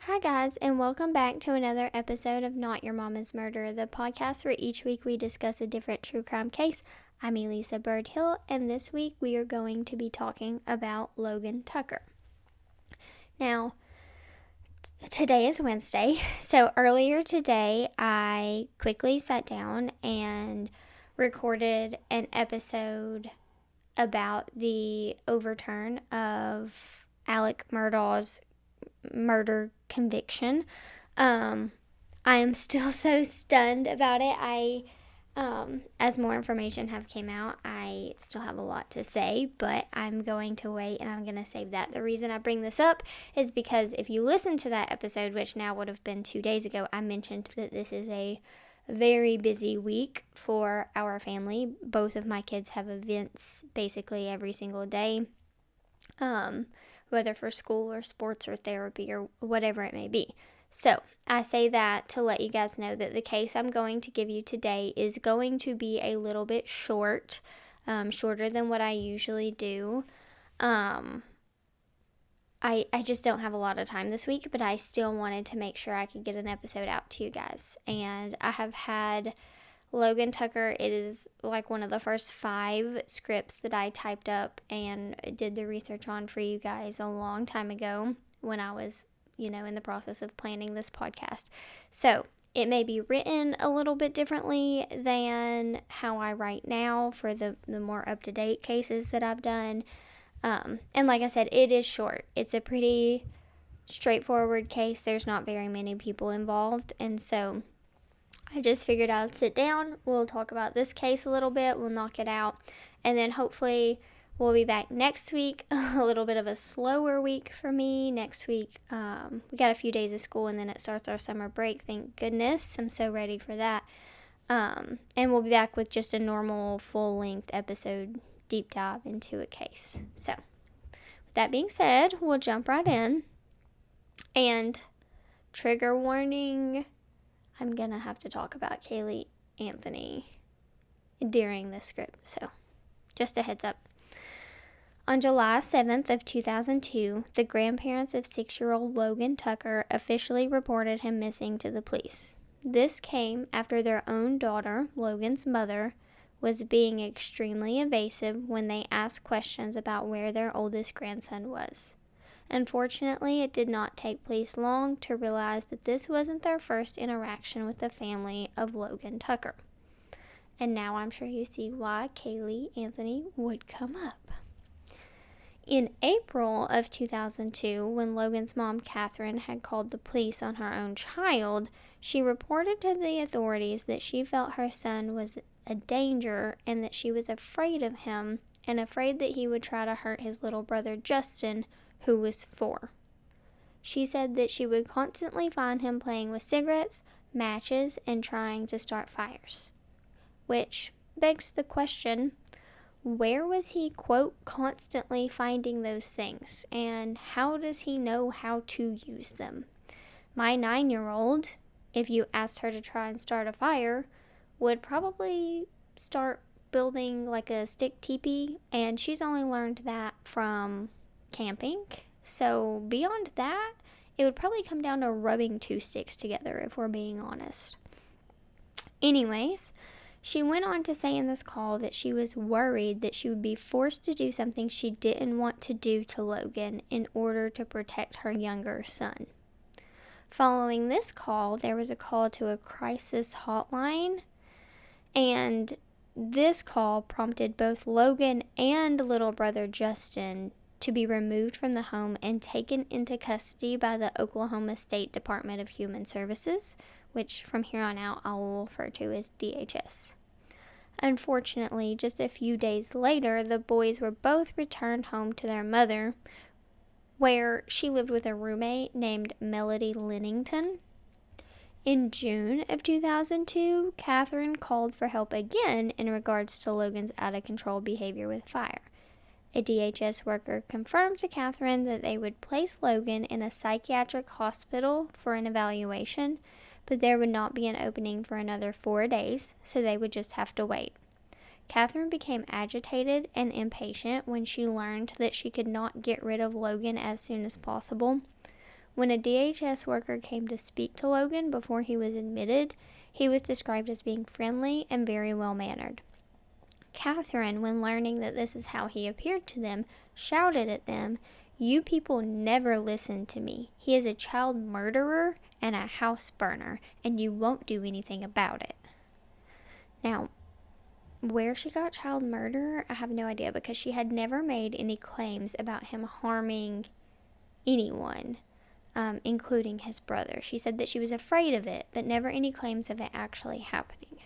Hi, guys, and welcome back to another episode of Not Your Mama's Murder, the podcast where each week we discuss a different true crime case. I'm Elisa Birdhill, and this week we are going to be talking about Logan Tucker. Now, today is Wednesday, so earlier today I quickly sat down and recorded an episode about the overturn of Alec Murdaugh's murder conviction. I am still so stunned about it. As more information have came out, I still have a lot to say, but I'm going to wait and I'm going to save that. The reason I bring this up is because if you listen to that episode, which now would have been 2 days ago, I mentioned that this is a very busy week for our family. Both of my kids have events basically every single day. Whether for school or sports or therapy or whatever it may be. So, I say that to let you guys know that the case I'm going to give you today is going to be a little bit shorter than what I usually do. I just don't have a lot of time this week, but I still wanted to make sure I could get an episode out to you guys. And I have had Logan Tucker. It is like one of the first 5 scripts that I typed up and did the research on for you guys a long time ago when I was, in the process of planning this podcast. So it may be written a little bit differently than how I write now for the more up-to-date cases that I've done. And like I said, it is short. It's a pretty straightforward case. There's not very many people involved. And so I just figured I'd sit down, we'll talk about this case a little bit, we'll knock it out, and then hopefully we'll be back next week. A little bit of a slower week for me. Next week, we got a few days of school, and then it starts our summer break, thank goodness. I'm so ready for that. And we'll be back with just a normal full-length episode deep dive into a case. So, with that being said, we'll jump right in. And trigger warning, I'm going to have to talk about Caylee Anthony during this script, so just a heads up. On July 7th of 2002, the grandparents of 6-year-old Logan Tucker officially reported him missing to the police. This came after their own daughter, Logan's mother, was being extremely evasive when they asked questions about where their oldest grandson was. Unfortunately, it did not take police long to realize that this wasn't their first interaction with the family of Logan Tucker. And now I'm sure you see why Caylee Anthony would come up. In April of 2002, when Logan's mom, Catherine, had called the police on her own child, she reported to the authorities that she felt her son was a danger and that she was afraid of him and afraid that he would try to hurt his little brother Justin, who was 4. She said that she would constantly find him playing with cigarettes, matches, and trying to start fires. Which begs the question, where was he, quote, constantly finding those things, and how does he know how to use them? My 9-year-old, if you asked her to try and start a fire, would probably start building like a stick teepee, and she's only learned that from camping. So beyond that, it would probably come down to rubbing 2 sticks together, if we're being honest. Anyways, she went on to say in this call that she was worried that she would be forced to do something she didn't want to do to Logan in order to protect her younger son. Following this call, there was a call to a crisis hotline, and this call prompted both Logan and little brother Justin to be removed from the home and taken into custody by the Oklahoma State Department of Human Services, which from here on out I will refer to as DHS. Unfortunately, just a few days later, the boys were both returned home to their mother, where she lived with a roommate named Melody Lennington. In June of 2002, Catherine called for help again in regards to Logan's out-of-control behavior with fire. A DHS worker confirmed to Catherine that they would place Logan in a psychiatric hospital for an evaluation, but there would not be an opening for another 4 days, so they would just have to wait. Catherine became agitated and impatient when she learned that she could not get rid of Logan as soon as possible, When a DHS worker came to speak to Logan before he was admitted, he was described as being friendly and very well-mannered. Catherine, when learning that this is how he appeared to them, shouted at them, "You people never listen to me. He is a child murderer and a house burner, and you won't do anything about it." Now, where she got child murderer, I have no idea, because she had never made any claims about him harming anyone, including his brother. She said that she was afraid of it, but never any claims of it actually happening.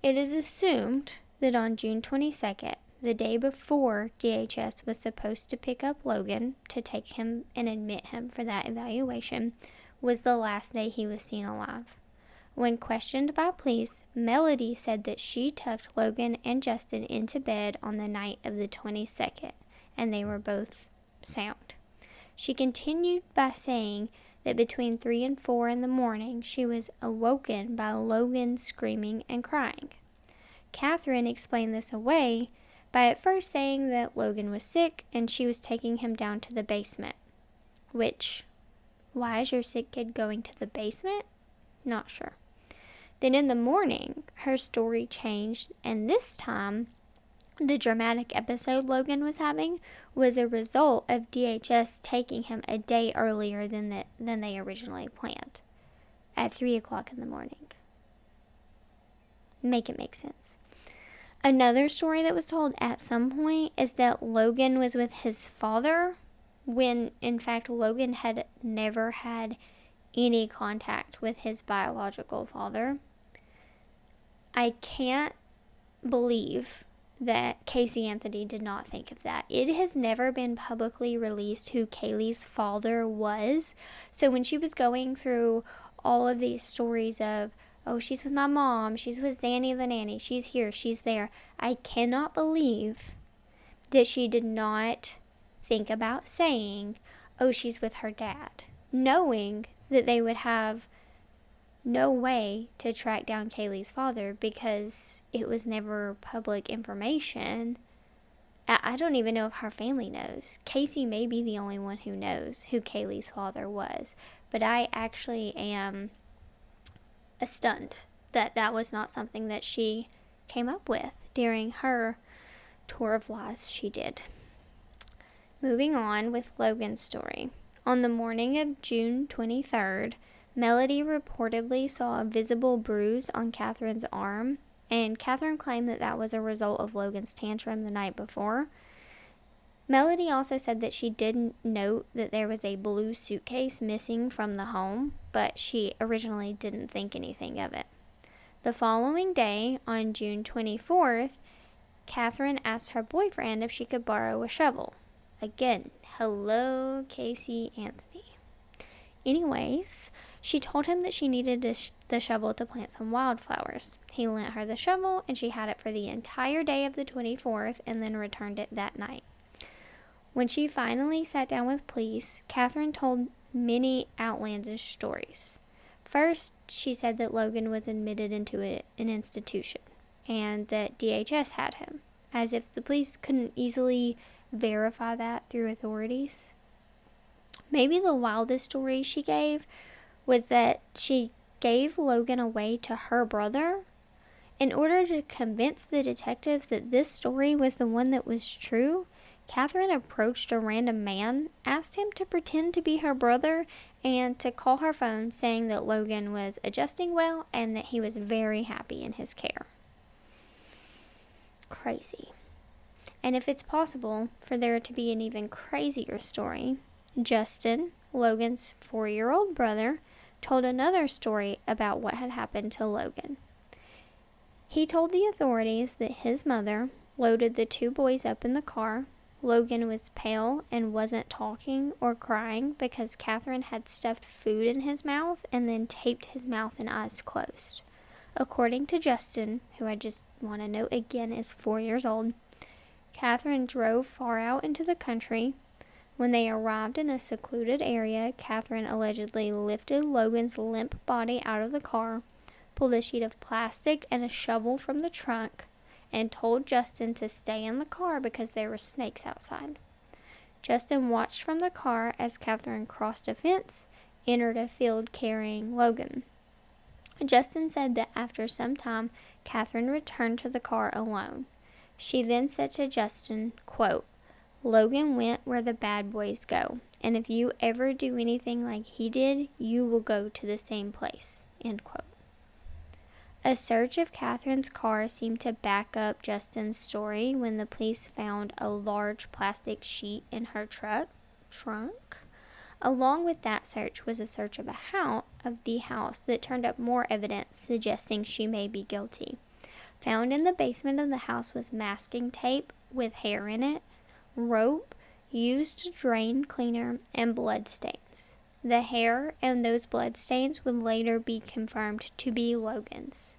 It is assumed that on June 22nd, the day before DHS was supposed to pick up Logan to take him and admit him for that evaluation, was the last day he was seen alive. When questioned by police, Melody said that she tucked Logan and Justin into bed on the night of the 22nd, and they were both sound. She continued by saying that between 3 and 4 in the morning, she was awoken by Logan screaming and crying. Catherine explained this away by at first saying that Logan was sick and she was taking him down to the basement. Which, why is your sick kid going to the basement? Not sure. Then in the morning, her story changed, and this time, the dramatic episode Logan was having was a result of DHS taking him a day earlier than they originally planned, at 3 o'clock in the morning. Make it make sense. Another story that was told at some point is that Logan was with his father when, in fact, Logan had never had any contact with his biological father. I can't believe that Casey Anthony did not think of that. It has never been publicly released who Kaylee's father was. So when she was going through all of these stories of, oh, she's with my mom, she's with Zanny the nanny, she's here, she's there, I cannot believe that she did not think about saying, oh, she's with her dad, knowing that they would have no way to track down Kaylee's father because it was never public information. I don't even know if her family knows. Casey may be the only one who knows who Kaylee's father was, but I actually am stunned that that was not something that she came up with during her tour of lies she did. Moving on with Logan's story. On the morning of June 23rd, Melody reportedly saw a visible bruise on Catherine's arm, and Catherine claimed that that was a result of Logan's tantrum the night before. Melody also said that she didn't note that there was a blue suitcase missing from the home, but she originally didn't think anything of it. The following day, on June 24th, Catherine asked her boyfriend if she could borrow a shovel. Again, hello, Casey Anthony. Anyways, she told him that she needed the shovel to plant some wildflowers. He lent her the shovel, and she had it for the entire day of the 24th and then returned it that night. When she finally sat down with police, Catherine told many outlandish stories. First, she said that Logan was admitted into an institution and that DHS had him, as if the police couldn't easily verify that through authorities. Maybe the wildest story she gave was that she gave Logan away to her brother in order to convince the detectives that this story was the one that was true. Catherine approached a random man, asked him to pretend to be her brother, and to call her phone saying that Logan was adjusting well and that he was very happy in his care. Crazy. And if it's possible for there to be an even crazier story, Justin, Logan's 4-year-old brother, told another story about what had happened to Logan. He told the authorities that his mother loaded the 2 boys up in the car. Logan was pale and wasn't talking or crying because Catherine had stuffed food in his mouth and then taped his mouth and eyes closed. According to Justin, who I just want to note again is 4 years old, Catherine drove far out into the country. When they arrived in a secluded area, Catherine allegedly lifted Logan's limp body out of the car, pulled a sheet of plastic and a shovel from the trunk, and told Justin to stay in the car because there were snakes outside. Justin watched from the car as Catherine crossed a fence, entered a field carrying Logan. Justin said that after some time, Catherine returned to the car alone. She then said to Justin, quote, "Logan went where the bad boys go, and if you ever do anything like he did, you will go to the same place," end quote. A search of Catherine's car seemed to back up Justin's story when the police found a large plastic sheet in her trunk. Along with that search was a search of the house that turned up more evidence suggesting she may be guilty. Found in the basement of the house was masking tape with hair in it, rope used to drain cleaner, and blood stains. The hair and those blood stains would later be confirmed to be Logan's.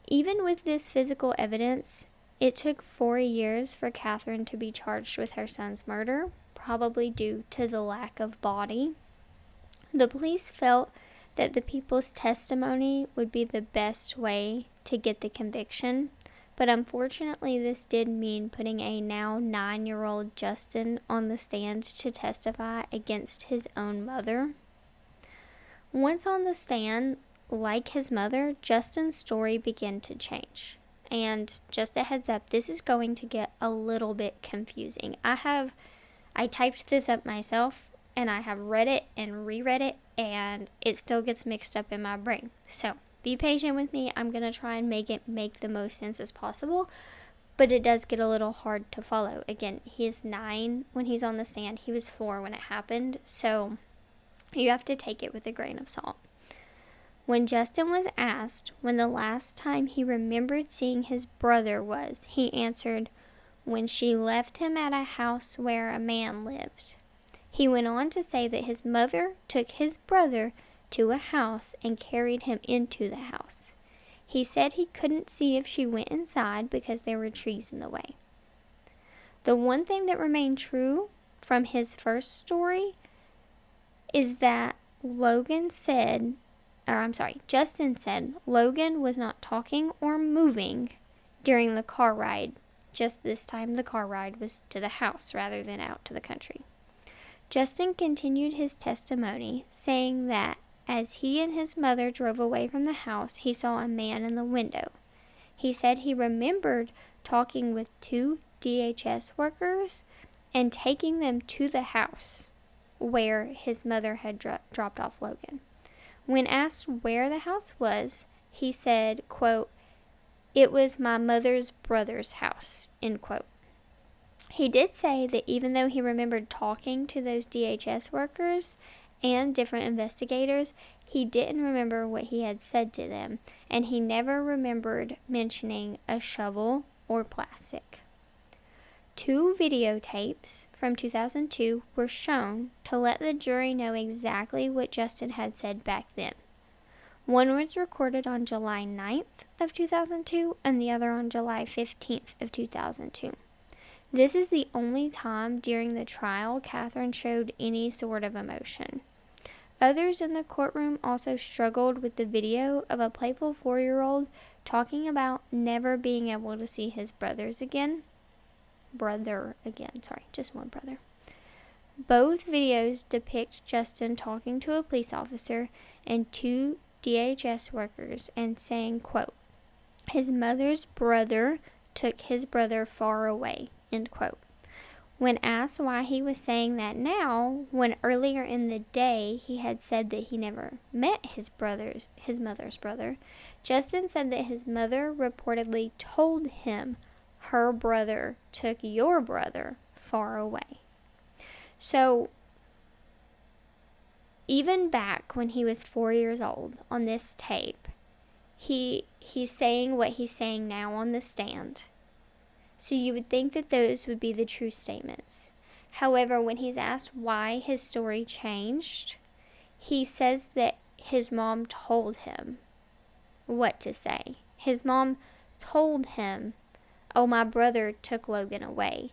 Even with this physical evidence, it took 4 years for Catherine to be charged with her son's murder, probably due to the lack of body. The police felt that the people's testimony would be the best way to get the conviction, but unfortunately this did mean putting a now 9-year-old Justin on the stand to testify against his own mother. Once on the stand, like his mother, Justin's story began to change. And just a heads up, this is going to get a little bit confusing. I typed this up myself, and I have read it and reread it, and it still gets mixed up in my brain. So be patient with me. I'm going to try and make it make the most sense as possible, but it does get a little hard to follow. Again, he is 9 when he's on the stand. He was 4 when it happened, so you have to take it with a grain of salt. When Justin was asked when the last time he remembered seeing his brother was, he answered, "When she left him at a house where a man lived." He went on to say that his mother took his brother to a house and carried him into the house. He said he couldn't see if she went inside because there were trees in the way. The one thing that remained true from his first story is that Justin said Logan was not talking or moving during the car ride. Just this time the car ride was to the house rather than out to the country. Justin continued his testimony, saying that as he and his mother drove away from the house, he saw a man in the window. He said he remembered talking with 2 DHS workers and taking them to the house where his mother had dropped off Logan. When asked where the house was, he said, quote, "It was my mother's brother's house," end quote. He did say that even though he remembered talking to those DHS workers and different investigators, he didn't remember what he had said to them, and he never remembered mentioning a shovel or plastic. 2 videotapes from 2002 were shown to let the jury know exactly what Justin had said back then. One was recorded on July 9th of 2002 and the other on July 15th of 2002. This is the only time during the trial Catherine showed any sort of emotion. Others in the courtroom also struggled with the video of a playful 4-year-old talking about never being able to see his just one brother. Both videos depict Justin talking to a police officer and 2 DHS workers and saying, quote, "His mother's brother took his brother far away," end quote. When asked why he was saying that now, when earlier in the day he had said that he never met his mother's brother, Justin said that his mother reportedly told him her brother took your brother far away. So, even back when he was 4 years old on this tape, he's saying what he's saying now on the stand. So you would think that those would be the true statements. However, when he's asked why his story changed, he says that his mom told him what to say. His mom told him, "Oh, my brother took Logan away."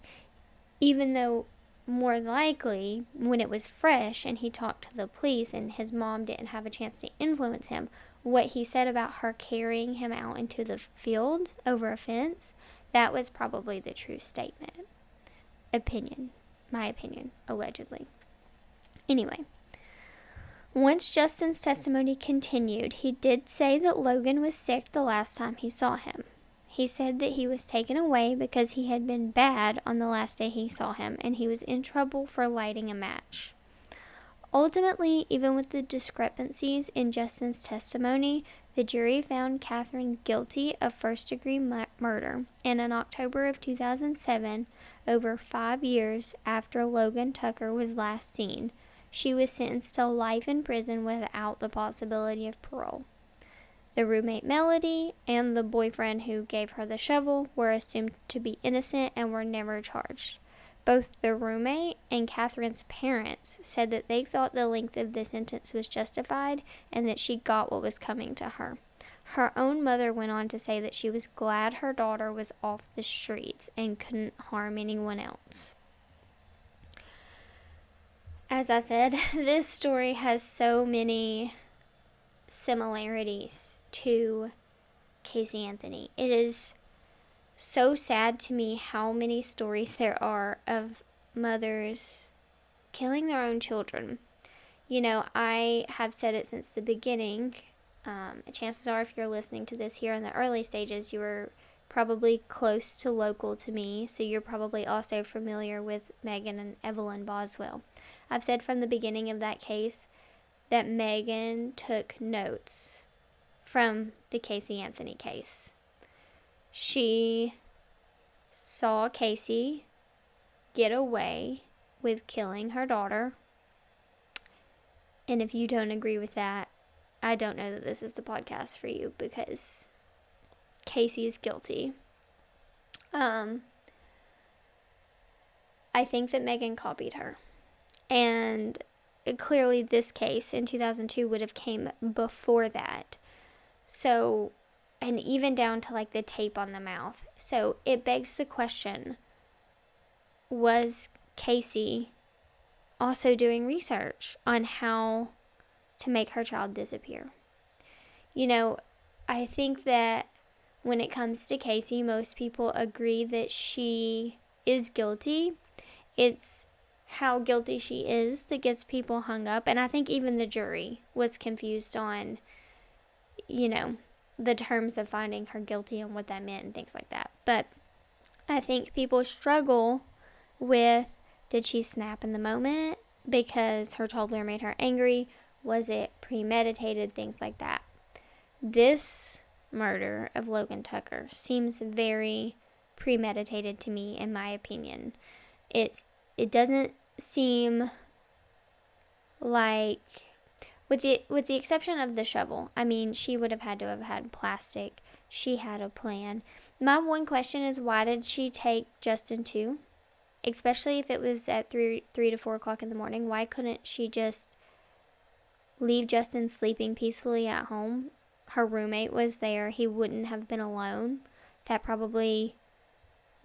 Even though more likely when it was fresh and he talked to the police and his mom didn't have a chance to influence him, what he said about her carrying him out into the field over a fence, that was probably the true opinion. my opinion, allegedly. Anyway, once Justin's testimony continued, he did say that Logan was sick the last time he saw him. He said that he was taken away because he had been bad on the last day he saw him, and he was in trouble for lighting a match. Ultimately, even with the discrepancies in Justin's testimony, the jury found Catherine guilty of first-degree murder, and in October of 2007, over 5 years after Logan Tucker was last seen, she was sentenced to life in prison without the possibility of parole. The roommate Melody and the boyfriend who gave her the shovel were assumed to be innocent and were never charged. Both the roommate and Catherine's parents said that they thought the length of the sentence was justified and that she got what was coming to her. Her own mother went on to say that she was glad her daughter was off the streets and couldn't harm anyone else. As I said, this story has so many similarities to Casey Anthony. It is so sad to me how many stories there are of mothers killing their own children. You know, I have said it since the beginning. Chances are, if you're listening to this here in the early stages, you were probably close to local to me, so you're probably also familiar with Megan and Evelyn Boswell. I've said from the beginning of that case that Megan took notes from the Casey Anthony case. She saw Casey get away with killing her daughter. And if you don't agree with that, I don't know that this is the podcast for you, because Casey is guilty. I think that Megan copied her. And clearly this case in 2002 would have came before that. So, and even down to like the tape on the mouth. So it begs the question, was Casey also doing research on how to make her child disappear? You know, I think that when it comes to Casey, most people agree that she is guilty. It's how guilty she is that gets people hung up. And I think even the jury was confused on, you know, the terms of finding her guilty and what that meant and things like that. But I think people struggle with, did she snap in the moment because her toddler made her angry? Was it premeditated? Things like that. This murder of Logan Tucker seems very premeditated to me, in my opinion. It doesn't seem like, with the exception of the shovel, I mean, she would have had to have had plastic. She had a plan. My one question is, why did she take Justin too? Especially if it was at 3 to 4 o'clock in the morning. Why couldn't she just leave Justin sleeping peacefully at home? Her roommate was there. He wouldn't have been alone. That probably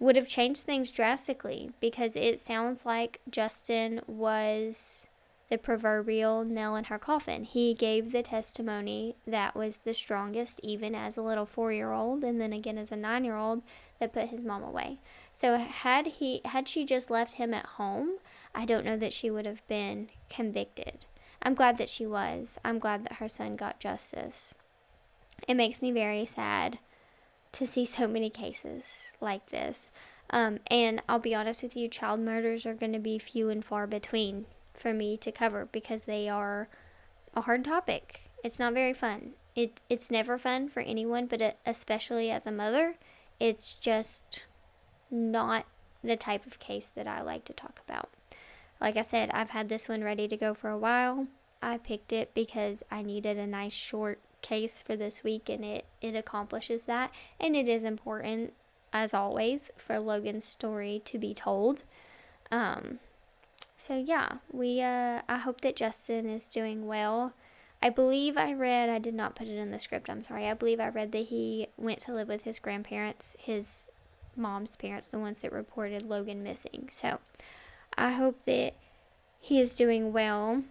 would have changed things drastically, because it sounds like Justin was the proverbial nail in her coffin. He gave the testimony that was the strongest, even as a little 4-year-old, and then again as a 9-year-old, that put his mom away. So had she just left him at home, I don't know that she would have been convicted. I'm glad that she was. I'm glad that her son got justice. It makes me very sad to see so many cases like this. And I'll be honest with you, child murders are going to be few and far between for me to cover, because they are a hard topic. It's not very fun. It's never fun for anyone, but especially as a mother, it's just not the type of case that I like to talk about. Like I said, I've had this one ready to go for a while. I picked it because I needed a nice short case for this week, and it accomplishes that. And it is important, as always, for Logan's story to be told. So yeah, I hope that Justin is doing well. I believe I read, I did not put it in the script, I'm sorry. I believe I read that he went to live with his grandparents, his mom's parents, the ones that reported Logan missing. So I hope that he is doing well.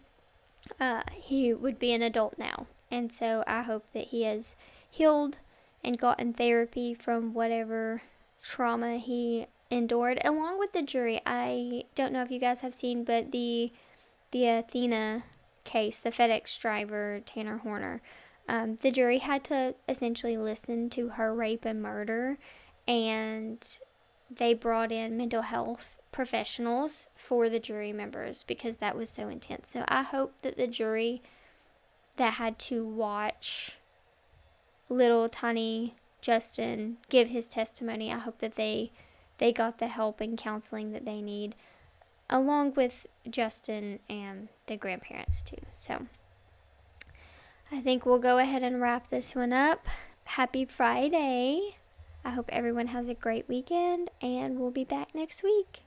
He would be an adult now. And so I hope that he has healed and gotten therapy from whatever trauma he endured, along with the jury. I don't know if you guys have seen, but the Athena case, the FedEx driver, Tanner Horner, the jury had to essentially listen to her rape and murder, and they brought in mental health professionals for the jury members because that was so intense. So I hope that the jury that had to watch little tiny Justin give his testimony, I hope that they got the help and counseling that they need, along with Justin and the grandparents too. So I think we'll go ahead and wrap this one up. Happy Friday. I hope everyone has a great weekend, and we'll be back next week.